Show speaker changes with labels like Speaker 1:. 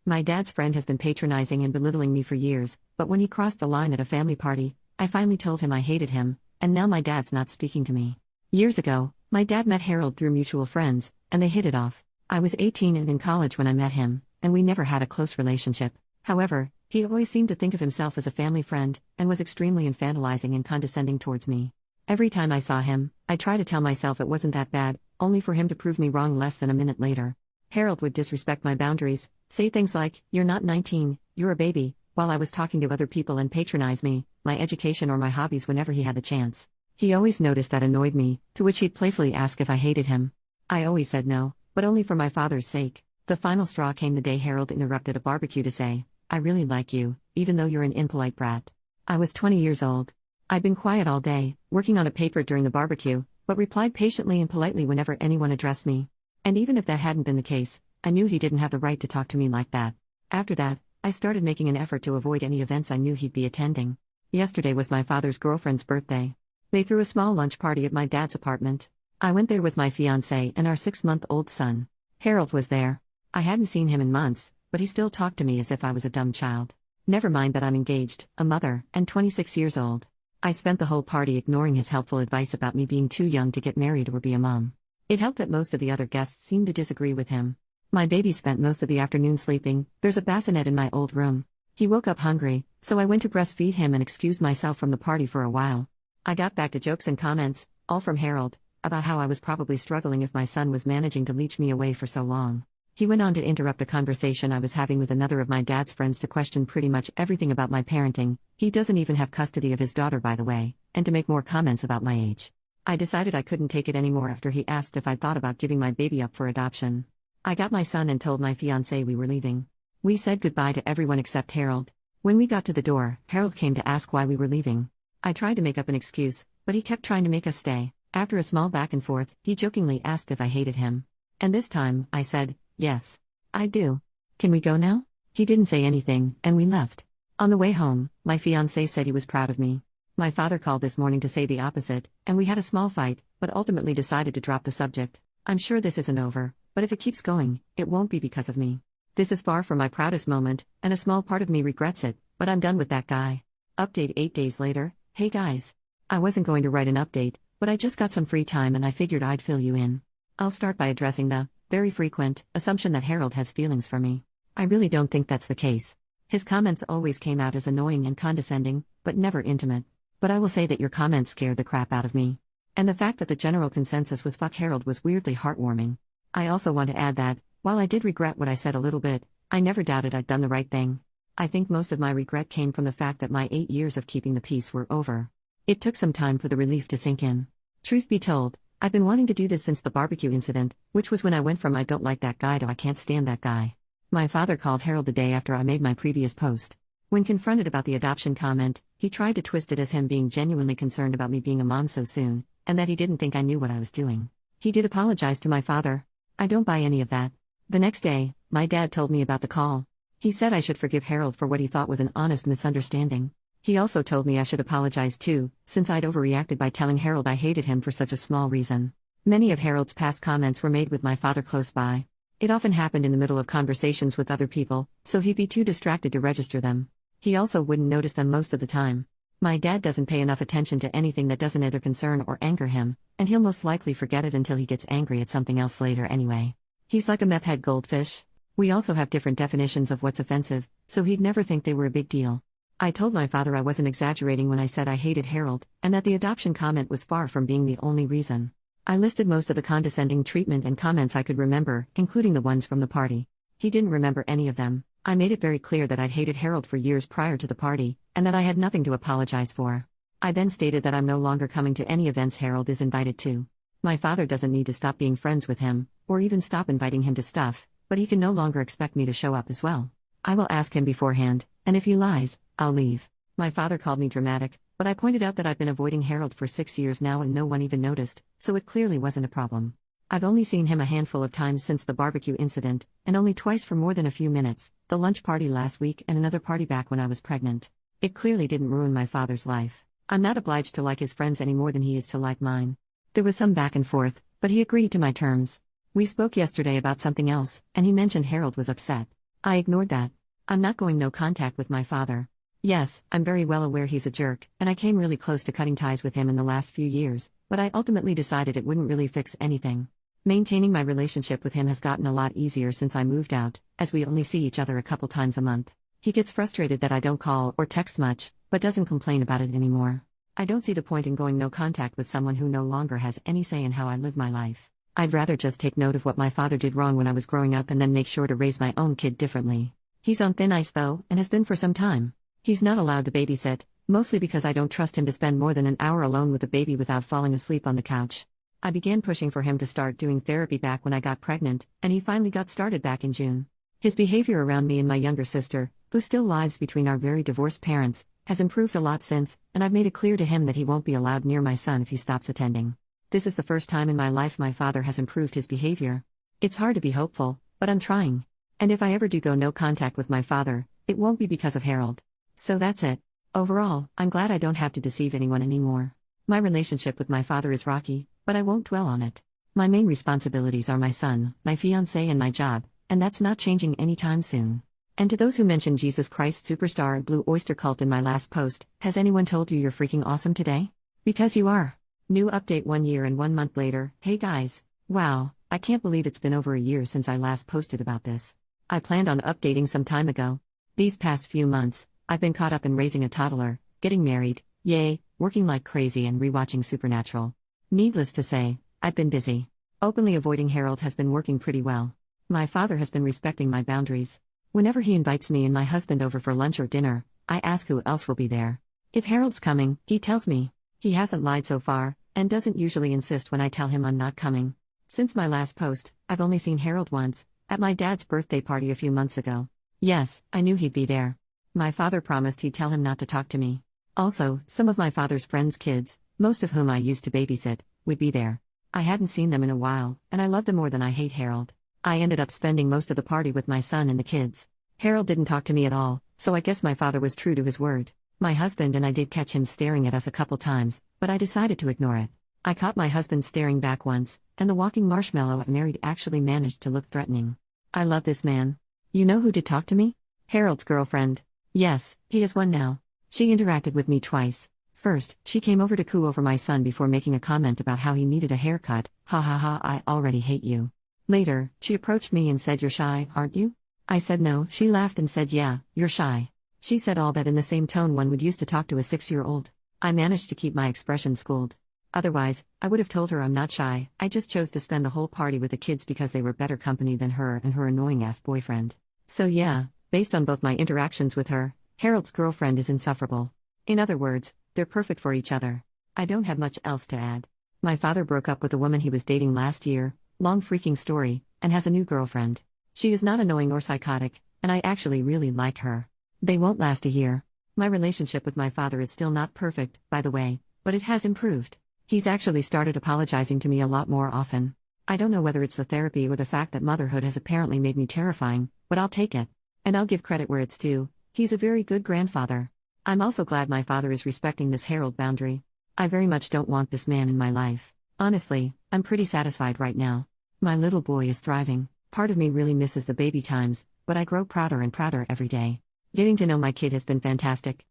Speaker 1: My dad's friend has been patronizing and belittling me for years, but when he crossed the line at a family party, I finally told him I hated him, and now my dad's not speaking to me. Years ago, my dad met Harold through mutual friends, and they hit it off. I was 18 and in college when I met him, and we never had a close relationship. However, he always seemed to think of himself as a family friend, and was extremely infantilizing and condescending towards me. Every time I saw him, I tried to tell myself it wasn't that bad, only for him to prove me wrong less than a minute later. Harold would disrespect my boundaries, say things like, "You're not 19, you're a baby," while I was talking to other people, and patronize me, my education or my hobbies whenever he had the chance. He always noticed that annoyed me, to which he'd playfully ask if I hated him. I always said no, but only for my father's sake. The final straw came the day Harold interrupted a barbecue to say, "I really like you, even though you're an impolite brat." I was 20 years old. I'd been quiet all day, working on a paper during the barbecue, but replied patiently and politely whenever anyone addressed me. And even if that hadn't been the case, I knew he didn't have the right to talk to me like that. After that, I started making an effort to avoid any events I knew he'd be attending. Yesterday was my father's girlfriend's birthday. They threw a small lunch party at my dad's apartment. I went there with my fiancé and our 6-month-old son. Harold was there. I hadn't seen him in months, but he still talked to me as if I was a dumb child. Never mind that I'm engaged, a mother, and 26 years old. I spent the whole party ignoring his helpful advice about me being too young to get married or be a mom. It helped that most of the other guests seemed to disagree with him. My baby spent most of the afternoon sleeping. There's a bassinet in my old room. He woke up hungry, so I went to breastfeed him and excused myself from the party for a while. I got back to jokes and comments, all from Harold, about how I was probably struggling if my son was managing to leech me away for so long. He went on to interrupt a conversation I was having with another of my dad's friends to question pretty much everything about my parenting. He doesn't even have custody of his daughter, by the way, and to make more comments about my age. I decided I couldn't take it anymore after he asked if I'd thought about giving my baby up for adoption. I got my son and told my fiancé we were leaving. We said goodbye to everyone except Harold. When we got to the door, Harold came to ask why we were leaving. I tried to make up an excuse, but he kept trying to make us stay. After a small back and forth, he jokingly asked if I hated him. And this time, I said, "Yes, I do. Can we go now?" He didn't say anything, and we left. On the way home, my fiancé said he was proud of me. My father called this morning to say the opposite, and we had a small fight, but ultimately decided to drop the subject. I'm sure this isn't over, but if it keeps going, it won't be because of me. This is far from my proudest moment, and a small part of me regrets it, but I'm done with that guy. Update 8 days later. Hey guys. I wasn't going to write an update, but I just got some free time and I figured I'd fill you in. I'll start by addressing the very frequent assumption that Harold has feelings for me. I really don't think that's the case. His comments always came out as annoying and condescending, but never intimate. But I will say that your comments scared the crap out of me. And the fact that the general consensus was fuck Harold was weirdly heartwarming. I also want to add that, while I did regret what I said a little bit, I never doubted I'd done the right thing. I think most of my regret came from the fact that my 8 years of keeping the peace were over. It took some time for the relief to sink in. Truth be told, I've been wanting to do this since the barbecue incident, which was when I went from "I don't like that guy" to "I can't stand that guy." My father called Harold the day after I made my previous post. When confronted about the adoption comment, he tried to twist it as him being genuinely concerned about me being a mom so soon, and that he didn't think I knew what I was doing. He did apologize to my father. I don't buy any of that. The next day, my dad told me about the call. He said I should forgive Harold for what he thought was an honest misunderstanding. He also told me I should apologize too, since I'd overreacted by telling Harold I hated him for such a small reason. Many of Harold's past comments were made with my father close by. It often happened in the middle of conversations with other people, so he'd be too distracted to register them. He also wouldn't notice them most of the time. My dad doesn't pay enough attention to anything that doesn't either concern or anger him, and he'll most likely forget it until he gets angry at something else later anyway. He's like a meth-head goldfish. We also have different definitions of what's offensive, so he'd never think they were a big deal. I told my father I wasn't exaggerating when I said I hated Harold, and that the adoption comment was far from being the only reason. I listed most of the condescending treatment and comments I could remember, including the ones from the party. He didn't remember any of them. I made it very clear that I'd hated Harold for years prior to the party, and that I had nothing to apologize for. I then stated that I'm no longer coming to any events Harold is invited to. My father doesn't need to stop being friends with him, or even stop inviting him to stuff, but he can no longer expect me to show up as well. I will ask him beforehand, and if he lies, I'll leave. My father called me dramatic, but I pointed out that I've been avoiding Harold for 6 years now and no one even noticed, so it clearly wasn't a problem. I've only seen him a handful of times since the barbecue incident, and only twice for more than a few minutes, the lunch party last week and another party back when I was pregnant. It clearly didn't ruin my father's life. I'm not obliged to like his friends any more than he is to like mine. There was some back and forth, but he agreed to my terms. We spoke yesterday about something else, and he mentioned Harold was upset. I ignored that. I'm not going no contact with my father. Yes, I'm very well aware he's a jerk, and I came really close to cutting ties with him in the last few years, but I ultimately decided it wouldn't really fix anything. Maintaining my relationship with him has gotten a lot easier since I moved out, as we only see each other a couple times a month. He gets frustrated that I don't call or text much, but doesn't complain about it anymore. I don't see the point in going no contact with someone who no longer has any say in how I live my life. I'd rather just take note of what my father did wrong when I was growing up and then make sure to raise my own kid differently. He's on thin ice though, and has been for some time. He's not allowed to babysit, mostly because I don't trust him to spend more than an hour alone with the baby without falling asleep on the couch. I began pushing for him to start doing therapy back when I got pregnant, and he finally got started back in June. His behavior around me and my younger sister, who still lives between our very divorced parents, has improved a lot since, and I've made it clear to him that he won't be allowed near my son if he stops attending. This is the first time in my life my father has improved his behavior. It's hard to be hopeful, but I'm trying. And if I ever do go no contact with my father, it won't be because of Harold. So that's it. Overall, I'm glad I don't have to deceive anyone anymore. My relationship with my father is rocky, but I won't dwell on it. My main responsibilities are my son, my fiancé, and my job, and that's not changing anytime soon. And to those who mentioned Jesus Christ Superstar and Blue Oyster Cult in my last post, has anyone told you you're freaking awesome today? Because you are. New update 1 year and 1 month later. Hey guys. Wow, I can't believe it's been over a year since I last posted about this. I planned on updating some time ago. These past few months, I've been caught up in raising a toddler, getting married, yay, working like crazy and rewatching Supernatural. Needless to say, I've been busy. Openly avoiding Harold has been working pretty well. My father has been respecting my boundaries. Whenever he invites me and my husband over for lunch or dinner, I ask who else will be there. If Harold's coming, he tells me. He hasn't lied so far, and doesn't usually insist when I tell him I'm not coming. Since my last post, I've only seen Harold once, at my dad's birthday party a few months ago. Yes, I knew he'd be there. My father promised he'd tell him not to talk to me. Also, some of my father's friends' kids, most of whom I used to babysit, would be there. I hadn't seen them in a while, and I love them more than I hate Harold. I ended up spending most of the party with my son and the kids. Harold didn't talk to me at all, so I guess my father was true to his word. My husband and I did catch him staring at us a couple times, but I decided to ignore it. I caught my husband staring back once, and the walking marshmallow I married actually managed to look threatening. I love this man. You know who did talk to me? Harold's girlfriend. Yes, he has one now. She interacted with me twice. First, she came over to coo over my son before making a comment about how he needed a haircut. Ha ha ha, I already hate you. Later, she approached me and said, "You're shy, aren't you?" I said no. She laughed and said, "Yeah, you're shy." She said all that in the same tone one would use to talk to a 6-year-old. I managed to keep my expression schooled. Otherwise, I would have told her I'm not shy, I just chose to spend the whole party with the kids because they were better company than her and her annoying-ass boyfriend. So yeah, based on both my interactions with her, Harold's girlfriend is insufferable. In other words, they're perfect for each other. I don't have much else to add. My father broke up with the woman he was dating last year, long freaking story, and has a new girlfriend. She is not annoying or psychotic, and I actually really like her. They won't last a year. My relationship with my father is still not perfect, by the way, but it has improved. He's actually started apologizing to me a lot more often. I don't know whether it's the therapy or the fact that motherhood has apparently made me terrifying, but I'll take it. And I'll give credit where it's due. He's a very good grandfather. I'm also glad my father is respecting this Harold boundary. I very much don't want this man in my life. Honestly, I'm pretty satisfied right now. My little boy is thriving. Part of me really misses the baby times, but I grow prouder and prouder every day. Getting to know my kid has been fantastic.